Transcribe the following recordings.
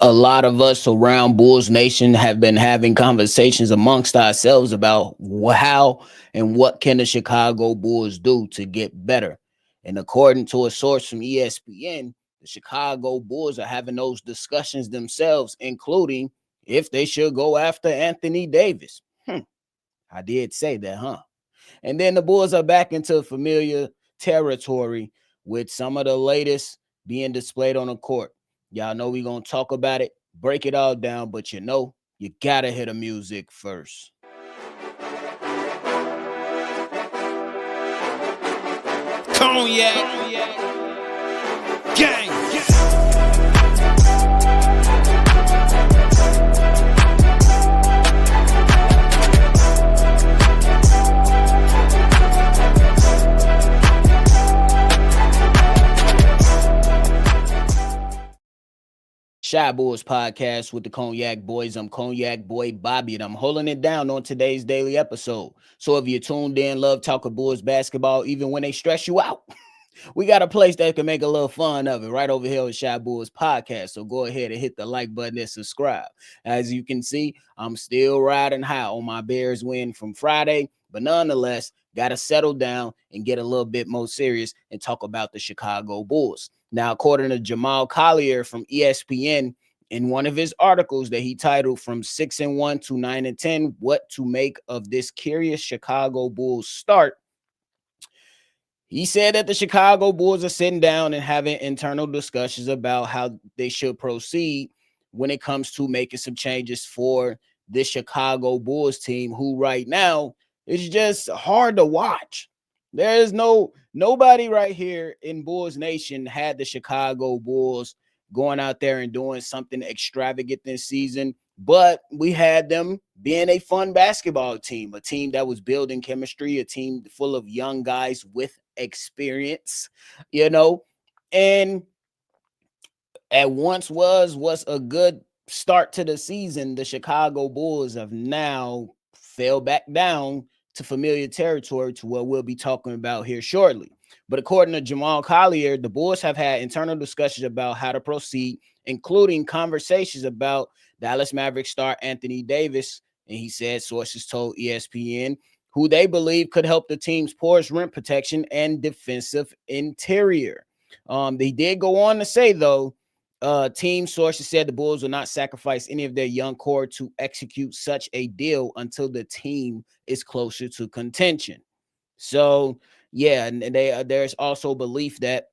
A lot of us around Bulls Nation have been having conversations amongst ourselves about how and what can the Chicago Bulls do to get better. And according to a source from ESPN, the Chicago Bulls are having those discussions themselves, including if they should go after Anthony Davis. I did say that, huh? And then the Bulls are back into familiar territory with some of the latest being displayed on the court. Y'all know we're going to talk about it, break it all down, but you got to hear the music first. Cognac, gang. Shy Bulls podcast with the Cognac Boys. I'm Cognac Boy Bobby, and I'm holding it down on today's daily episode. So if you're tuned in, love talking Bulls basketball, even when they stress you out, we got a place that can make a little fun of it right over here with Shy Bulls podcast. So go ahead and hit the like button and subscribe. As you can see, I'm still riding high on my Bears win from Friday, but nonetheless, got to settle down and get a little bit more serious and talk about the Chicago Bulls. Now, according to Jamal Collier from ESPN, in one of his articles that he titled "From 6-1 to 9-10: What to Make of This Curious Chicago Bulls Start," he said that the Chicago Bulls are sitting down and having internal discussions about how they should proceed when it comes to making some changes for this Chicago Bulls team, who right now is just hard to watch. There is nobody right here in Bulls Nation had the Chicago Bulls going out there and doing something extravagant this season, but we had them being a fun basketball team, a team that was building chemistry, a team full of young guys with experience, and at once was a good start to the season. The Chicago Bulls have now fell back down to familiar territory, to what we'll be talking about here shortly. But according to Jamal Collier, the Bulls have had internal discussions about how to proceed, including conversations about Dallas Mavericks star Anthony Davis. And he said sources told ESPN who they believe could help the team's porous rim protection and defensive interior. They did go on to say, though, team sources said the Bulls will not sacrifice any of their young core to execute such a deal until the team is closer to contention. So, yeah, and there's also belief that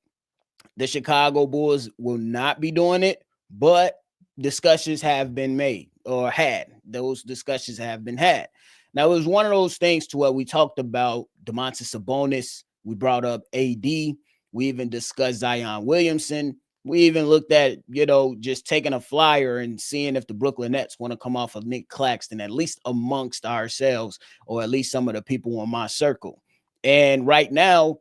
the Chicago Bulls will not be doing it, but discussions have been made or had. Those discussions have been had. Now, it was one of those things to where we talked about Domantas Sabonis. We brought up AD. We even discussed Zion Williamson. We even looked at, just taking a flyer and seeing if the Brooklyn Nets want to come off of Nick Claxton, at least amongst ourselves, or at least some of the people in my circle. And right now,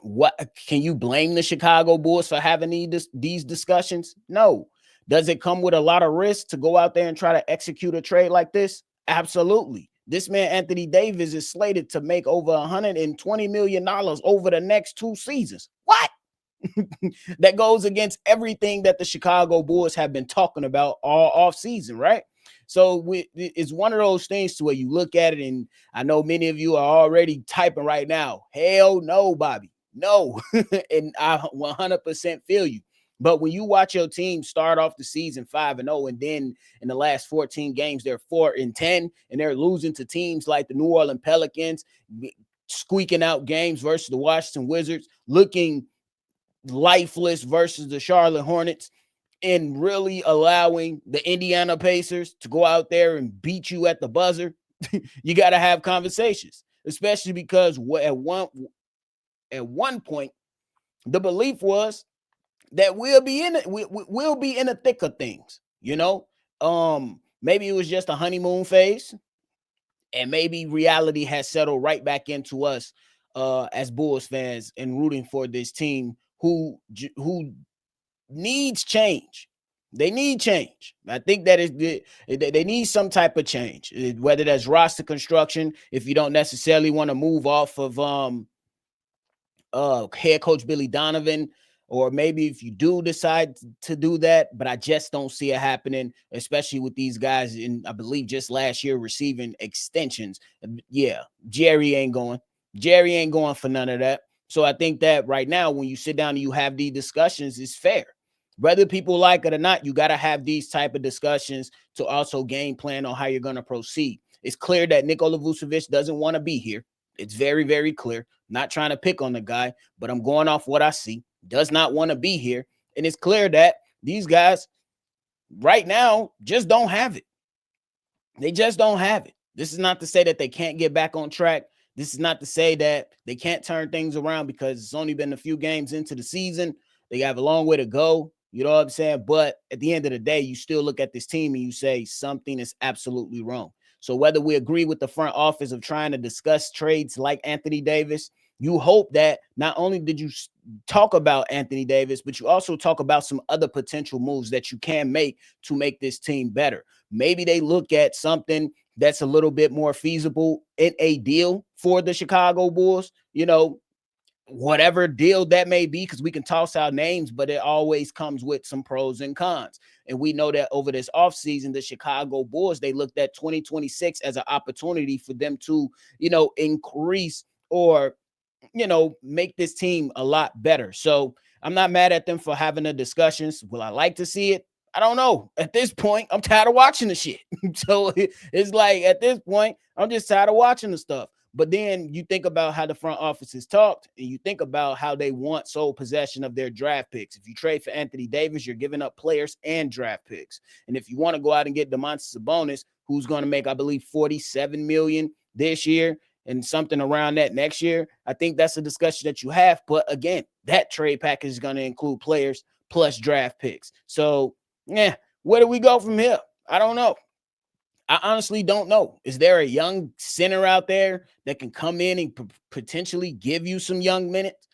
what can you blame the Chicago Bulls for having these discussions? No. Does it come with a lot of risk to go out there and try to execute a trade like this? Absolutely. This man, Anthony Davis, is slated to make over $120 million over the next 2 seasons. What? That goes against everything that the Chicago Bulls have been talking about all off season, right? So it's one of those things to where you look at it, and I know many of you are already typing right now, hell no, Bobby, no. And I 100% feel you. But when you watch your team start off the season 5-0, and then in the last 14 games, they're 4-10, and they're losing to teams like the New Orleans Pelicans, squeaking out games versus the Washington Wizards, looking lifeless versus the Charlotte Hornets, and really allowing the Indiana Pacers to go out there and beat you at the buzzer, you got to have conversations, especially because at one point, the belief was that we'll be in it. We'll be in the thick of things, maybe it was just a honeymoon phase, and maybe reality has settled right back into us as Bulls fans and rooting for this team who needs change. They need change. I think that they need some type of change, whether that's roster construction. If you don't necessarily want to move off of head coach Billy Donovan, or maybe if you do decide to do that, but I just don't see it happening, especially with these guys in, I believe, just last year receiving extensions. Yeah, Jerry ain't going. Jerry ain't going for none of that. So I think that right now, when you sit down and you have these discussions, it's fair. Whether people like it or not, you got to have these type of discussions to also game plan on how you're going to proceed. It's clear that Nikola Vucevic doesn't want to be here. It's very, very clear. Not trying to pick on the guy, but I'm going off what I see. Does not want to be here. And it's clear that these guys right now just don't have it. They just don't have it. This is not to say that they can't get back on track. This is not to say that they can't turn things around because it's only been a few games into the season. They have a long way to go. You know what I'm saying? But at the end of the day, you still look at this team and you say something is absolutely wrong. So whether we agree with the front office of trying to discuss trades like Anthony Davis, you hope that not only did you talk about Anthony Davis, but you also talk about some other potential moves that you can make to make this team better. Maybe they look at something that's a little bit more feasible in a deal for the Chicago Bulls, whatever deal that may be, because we can toss out names, but it always comes with some pros and cons. And we know that over this offseason, the Chicago Bulls, they looked at 2026 as an opportunity for them to, increase or make this team a lot better. So I'm not mad at them for having the discussions. Will I like to see it? I don't know. At this point, I'm tired of watching the shit. So it's like at this point, I'm just tired of watching the stuff. But then you think about how the front office has talked, and you think about how they want sole possession of their draft picks. If you trade for Anthony Davis, you're giving up players and draft picks. And if you want to go out and get Domantas Sabonis, who's going to make, I believe, $47 million this year, and something around that next year, I think that's a discussion that you have. But again, that trade package is going to include players plus draft picks. So, yeah, where do we go from here? I don't know. I honestly don't know. Is there a young center out there that can come in and potentially give you some young minutes,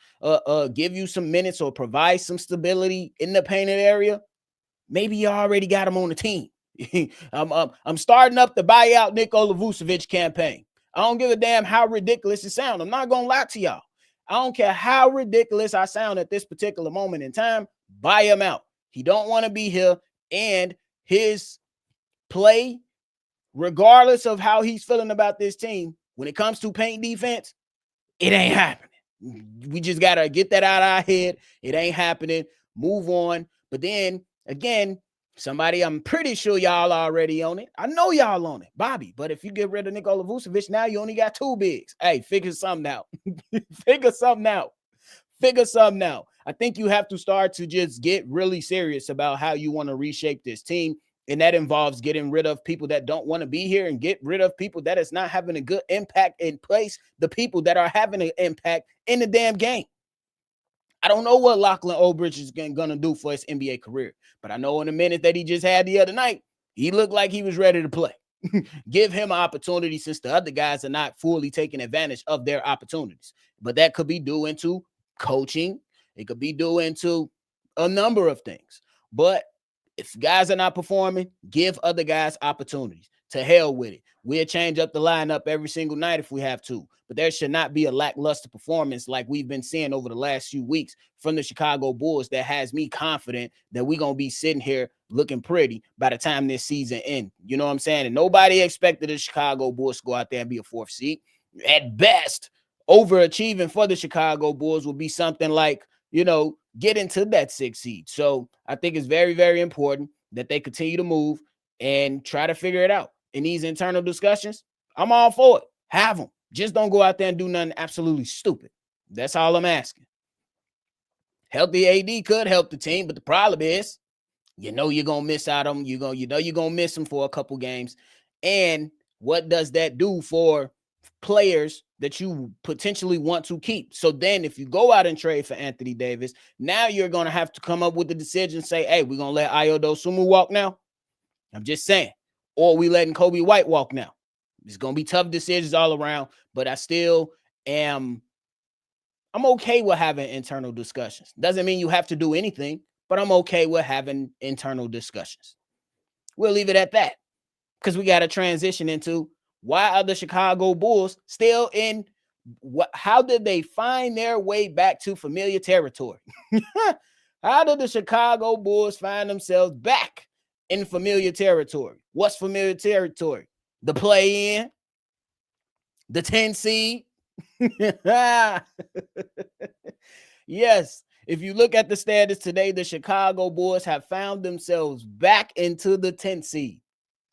give you some minutes or provide some stability in the painted area? Maybe you already got him on the team. I'm starting up the buyout Nikola Vucevic campaign. I don't give a damn how ridiculous it sounds. I'm not gonna lie to y'all. I don't care how ridiculous I sound at this particular moment in time. Buy him out. He don't want to be here, and his play, regardless of how he's feeling about this team, when it comes to paint defense, it ain't happening. We just gotta get that out of our head. It ain't happening. Move on. But then again, somebody, I'm pretty sure y'all already on it. I know y'all on it, Bobby. But if you get rid of Nikola Vucevic, now you only got two bigs. Hey, figure something out. Figure something out. Figure something out. I think you have to start to just get really serious about how you want to reshape this team. And that involves getting rid of people that don't want to be here and get rid of people that is not having a good impact, and place the people that are having an impact in the damn game. I don't know what Lachlan Obridge is going to do for his NBA career, but I know in the minute that he just had the other night, he looked like he was ready to play. Give him an opportunity, since the other guys are not fully taking advantage of their opportunities. But that could be due into coaching. It could be due into a number of things. But if guys are not performing, give other guys opportunities. To hell with it. We'll change up the lineup every single night if we have to. But there should not be a lackluster performance like we've been seeing over the last few weeks from the Chicago Bulls that has me confident that we're going to be sitting here looking pretty by the time this season ends. You know what I'm saying? And nobody expected the Chicago Bulls to go out there and be a fourth seed. At best, overachieving for the Chicago Bulls will be something like, get into that sixth seed. So I think it's very, very important that they continue to move and try to figure it out. In these internal discussions, I'm all for it. Have them. Just don't go out there and do nothing absolutely stupid. That's all I'm asking. Healthy AD could help the team, but the problem is, you're going to miss out on them. You're going to miss them for a couple games. And what does that do for players that you potentially want to keep? So then if you go out and trade for Anthony Davis, now you're going to have to come up with the decision, say, hey, we're going to let Ayo Dosunmu walk now. I'm just saying. Or we letting Kobe White walk now. It's going to be tough decisions all around, but I still I'm okay with having internal discussions. Doesn't mean you have to do anything, but I'm okay with having internal discussions. We'll leave it at that, because we got to transition into why are the Chicago Bulls still in How did they find their way back to familiar territory? How did the Chicago Bulls find themselves back in familiar territory? What's familiar territory? The play in, the 10 seed. Yes, if you look at the status today, the Chicago Bulls have found themselves back into the 10th seed,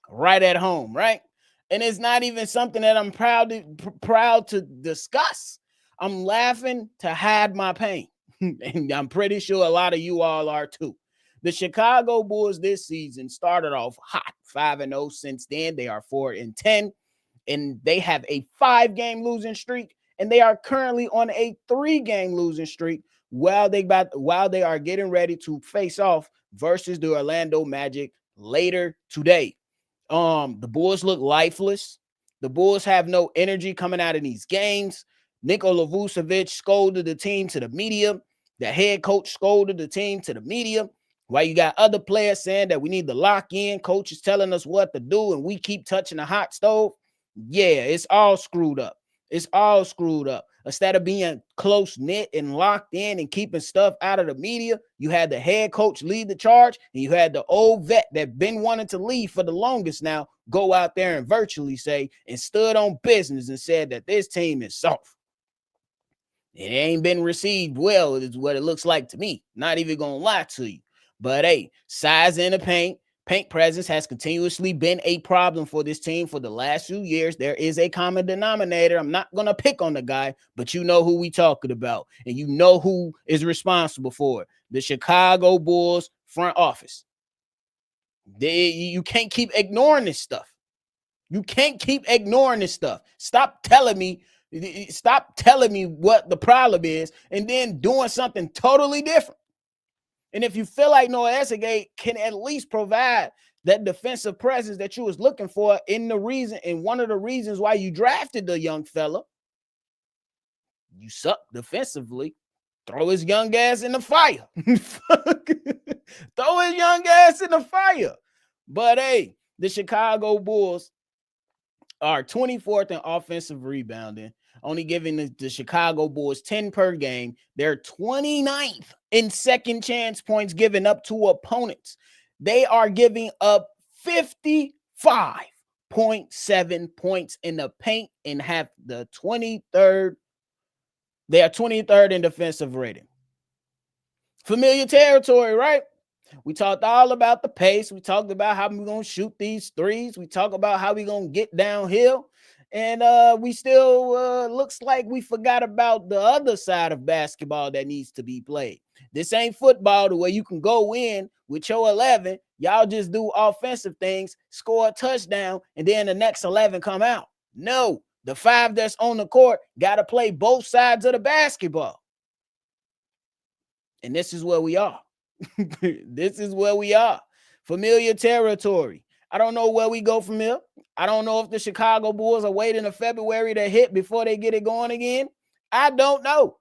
right at home, right? And it's not even something that I'm proud to discuss. I'm laughing to hide my pain. And I'm pretty sure a lot of you all are too. The Chicago Bulls this season started off hot, 5-0. Since then, they are 4-10, and they have a 5-game losing streak, and they are currently on a 3-game losing streak while they are getting ready to face off versus the Orlando Magic later today. The Bulls look lifeless. The Bulls have no energy coming out of these games. Nikola Vucevic scolded the team to the media. The head coach scolded the team to the media. While you got other players saying that we need to lock in, coach is telling us what to do, and we keep touching the hot stove. Yeah, it's all screwed up. It's all screwed up. Instead of being close knit and locked in and keeping stuff out of the media, you had the head coach lead the charge, and you had the old vet that been wanting to leave for the longest now go out there and virtually say and stood on business and said that this team is soft. It ain't been received well, is what it looks like to me. Not even gonna lie to you. But hey, size in the paint presence has continuously been a problem for this team for the last few years. There is a common denominator. I'm not gonna pick on the guy, but you know who we talking about, and you know who is responsible for it. The Chicago Bulls front office. You can't keep ignoring this stuff. You can't keep ignoring this stuff. Stop telling me what the problem is and then doing something totally different. And if you feel like Noah Essigate can at least provide that defensive presence that you was looking for in one of the reasons why you drafted the young fella, you suck defensively. Throw his young ass in the fire. Throw his young ass in the fire. But hey, the Chicago Bulls are 24th in offensive rebounding, only giving the Chicago Bulls 10 per game. They're 29th in second chance points given up to opponents. They are giving up 55.7 points in the paint and have the 23rd. They are 23rd in defensive rating. Familiar territory, right? We talked all about the pace. We talked about how we're going to shoot these threes. We talked about how we're going to get downhill. And we still looks like we forgot about the other side of basketball that needs to be played. This ain't football the way you can go in with your 11. Y'all just do offensive things, score a touchdown, and then the next 11 come out. No, the 5 that's on the court got to play both sides of the basketball. And this is where we are. This is where we are. Familiar territory. I don't know where we go from here. I don't know if the Chicago Bulls are waiting to February to hit before they get it going again. I don't know.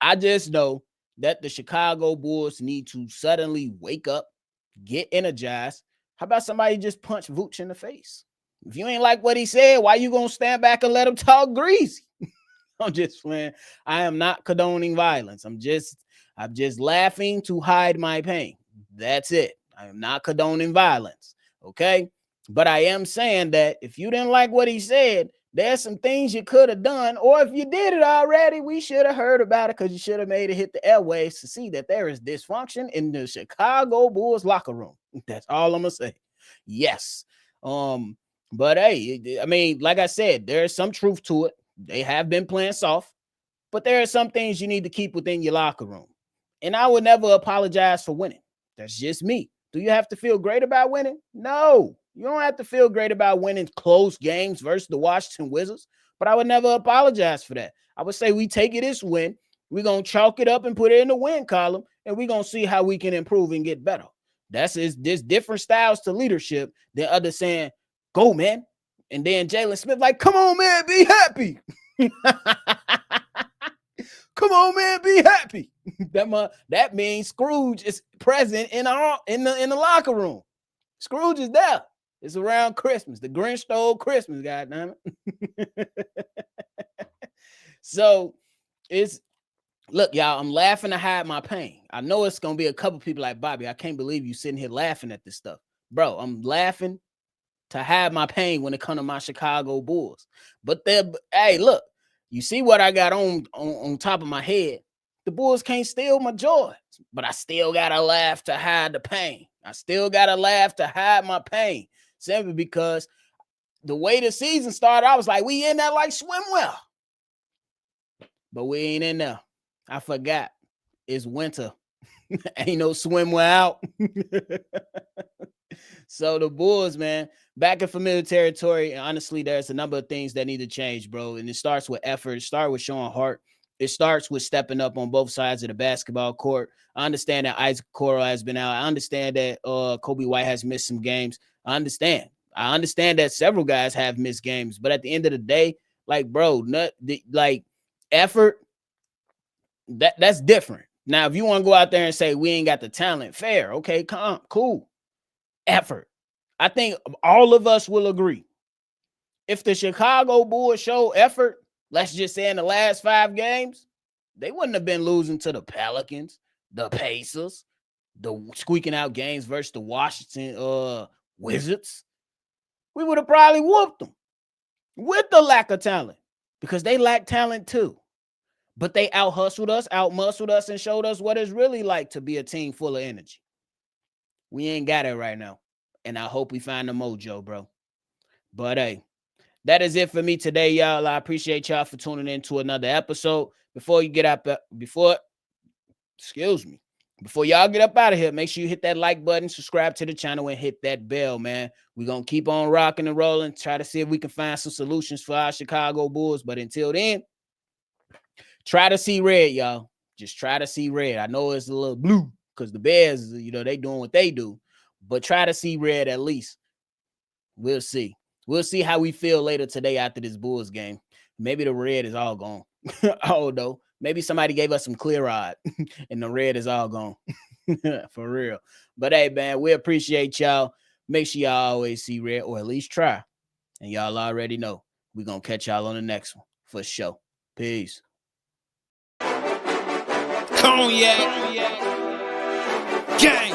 I just know that the Chicago Bulls need to suddenly wake up, get energized. How about somebody just punch Vooch in the face? If you ain't like what he said, why you gonna stand back and let him talk greasy? I'm just playing. I am not condoning violence. I'm just laughing to hide my pain. That's it. I am not condoning violence. Okay. But I am saying that if you didn't like what he said, there's some things you could have done. Or if you did it already, we should have heard about it because you should have made it hit the airwaves to see that there is dysfunction in the Chicago Bulls locker room. That's all I'm going to say. Yes. But hey, I mean, like I said, there's some truth to it. They have been playing soft, but there are some things you need to keep within your locker room. And I would never apologize for winning. That's just me. Do you have to feel great about winning? No, you don't have to feel great about winning close games versus the Washington Wizards, but I would never apologize for that. I would say we take it as win. We're going to chalk it up and put it in the win column, and we're going to see how we can improve and get better. There's different styles to leadership than others saying, go, man. And then Jalen Smith like, come on, man, be happy. Come on, man, be happy. That means Scrooge is present in the locker room. Scrooge is there. It's around Christmas. The Grinch stole Christmas, goddamn it. So it's look, y'all, I'm laughing to hide my pain. I know it's gonna be a couple people like Bobby. I can't believe you sitting here laughing at this stuff. Bro, I'm laughing to hide my pain when it comes to my Chicago Bulls. But hey, look, you see what I got on top of my head. The Bulls can't steal my joy, but I still gotta laugh to hide the pain. I still gotta laugh to hide my pain. Simply because the way the season started, I was like, we in there like swim well. But we ain't in there. I forgot. It's winter. Ain't no swim well out. So the Bulls, man, back in familiar territory. And honestly, there's a number of things that need to change, bro. And it starts with effort. It starts with showing heart. It starts with stepping up on both sides of the basketball court. I understand that Isaac Okoro has been out. I understand that Kobe White has missed some games. I understand that several guys have missed games. But at the end of the day, like, bro, like effort, that's different. Now, if you want to go out there and say we ain't got the talent, fair. Okay, cool. Effort. I think all of us will agree. If the Chicago Bulls show effort, let's just say in the last 5 games, they wouldn't have been losing to the Pelicans, the Pacers, the squeaking out games versus the Washington Wizards. We would have probably whooped them with the lack of talent because they lack talent too. But they out-hustled us, out-muscled us, and showed us what it's really like to be a team full of energy. We ain't got it right now. And I hope we find the mojo, bro. But hey, that is it for me today, y'all. I appreciate y'all for tuning in to another episode. Before y'all get up out of here, make sure you hit that like button, subscribe to the channel, and hit that bell, man. We're going to keep on rocking and rolling, try to see if we can find some solutions for our Chicago Bulls. But until then, try to see red, y'all. Just try to see red. I know it's a little blue because the Bears, they doing what they do. But try to see red at least. We'll see. We'll see how we feel later today after this Bulls game. Maybe the red is all gone. Oh, no. Maybe somebody gave us some clear rod and the red is all gone. For real. But hey, man, we appreciate y'all. Make sure y'all always see red, or at least try. And y'all already know we're going to catch y'all on the next one for sure. Peace. Cognac. Gang.